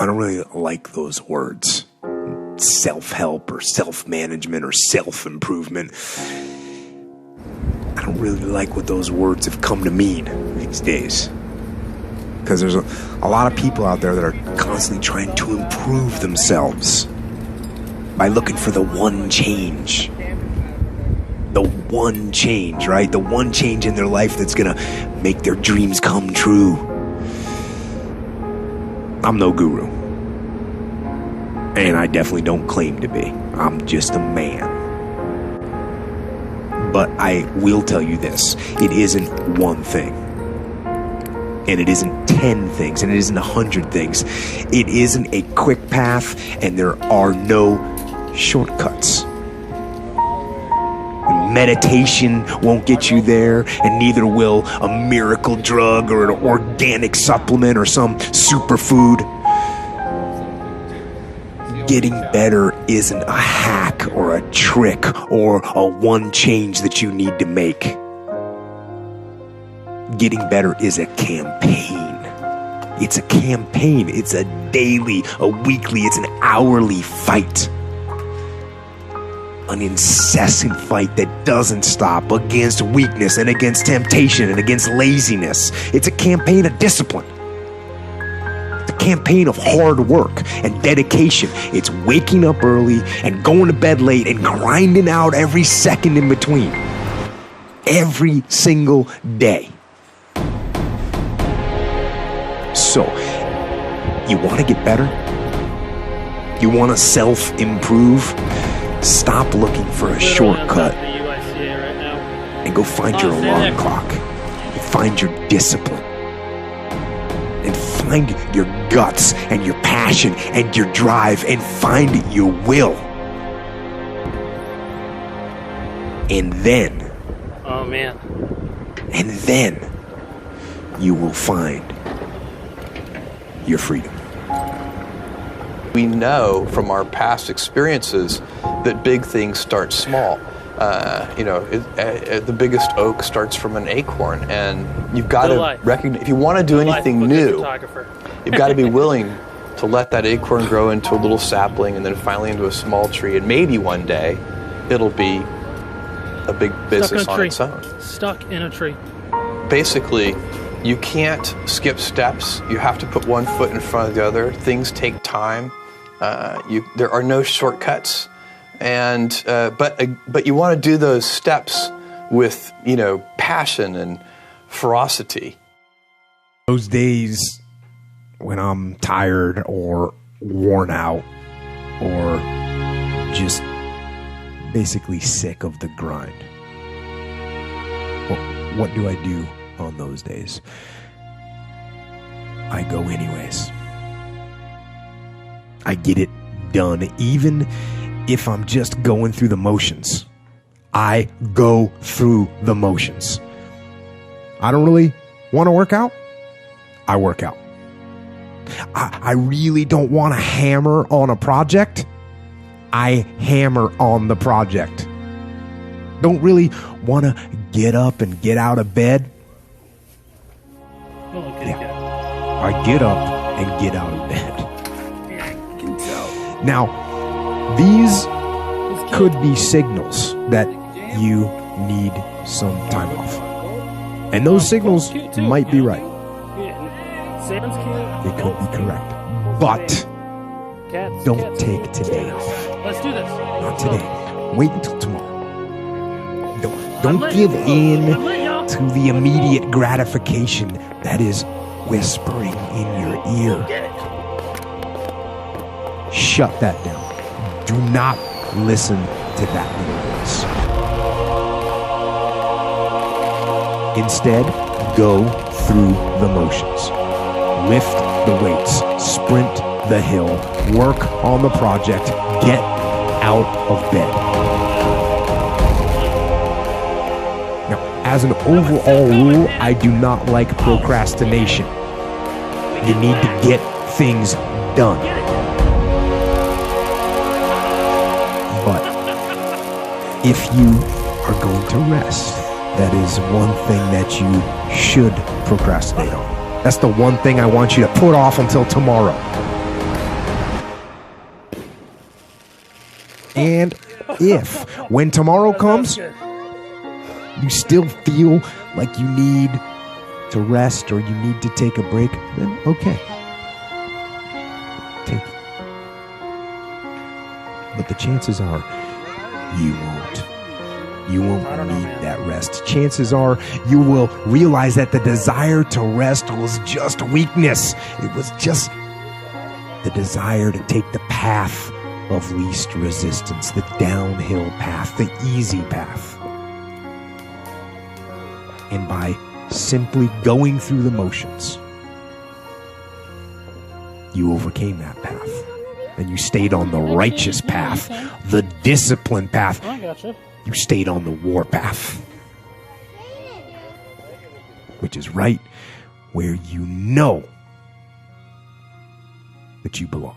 I don't really like those words. Self-help or self-management or self-improvement. I don't really like what those words have come to mean these days. Because there's a lot of people out there that are constantly trying to improve themselves by looking for the one change. The one change, right? The one change in their life that's gonna make their dreams come true. I'm no guru. And I definitely don't claim to be. I'm just a man. But I will tell you this. It isn't one thing. And it isn't 10 things. And it isn't 100 things. It isn't a quick path. And there are no shortcuts. Meditation won't get you there, and neither will a miracle drug or an organic supplement or some superfood. Getting better isn't a hack or a trick or a one change that you need to make. Getting better is a campaign. It's a campaign. It's a daily, a weekly, it's an hourly fight. An incessant fight that doesn't stop against weakness and against temptation and against laziness. It's a campaign of discipline. It's a campaign of hard work and dedication. It's waking up early and going to bed late and grinding out every second in between. Every single day. So, you want to get better? You want to self-improve? Stop looking for a shortcut and go find your alarm clock and find your discipline and find your guts and your passion and your drive and find your will. And then, and then you will find your freedom. We know from our past experiences that big things start small. The biggest oak starts from an acorn, and you've got to recognize, if you want to do anything new, you've got to be willing to let that acorn grow into a little sapling and then finally into a small tree, and maybe one day it'll be a big business on its own. Stuck in a tree. Basically, you can't skip steps. You have to put one foot in front of the other. Things take time. There are no shortcuts, and but you want to do those steps with passion and ferocity. Those days when I'm tired or worn out or just basically sick of the grind. Well, what do I do on those days? I go anyways. I get it done, even if I'm just going through the motions. I go through the motions. I don't really want to work out. I work out. I really don't want to hammer on a project. I hammer on the project. Don't really want to get up and get out of bed. I get up and get out of bed. Now, these could be signals that you need some time off. And those signals might be right. They could be correct. But don't take today off. Let's do this. Not today. Wait until tomorrow. Don't give in to the immediate gratification that is whispering in your ear. Shut that down. Do not listen to that little voice. Instead, go through the motions. Lift the weights, sprint the hill, work on the project, get out of bed. Now, as an overall rule, I do not like procrastination. You need to get things done. But if you are going to rest, that is one thing that you should procrastinate on. That's the one thing I want you to put off until tomorrow. And if, when tomorrow comes, you still feel like you need to rest or you need to take a break, then okay. Take it. But the chances are you won't. You won't need that rest. Chances are you will realize that the desire to rest was just weakness. It was just the desire to take the path of least resistance, the downhill path, the easy path. And by simply going through the motions, you overcame that path. And you stayed on the righteous path, the disciplined path. I gotcha. You stayed on the war path, which is right where you know that you belong.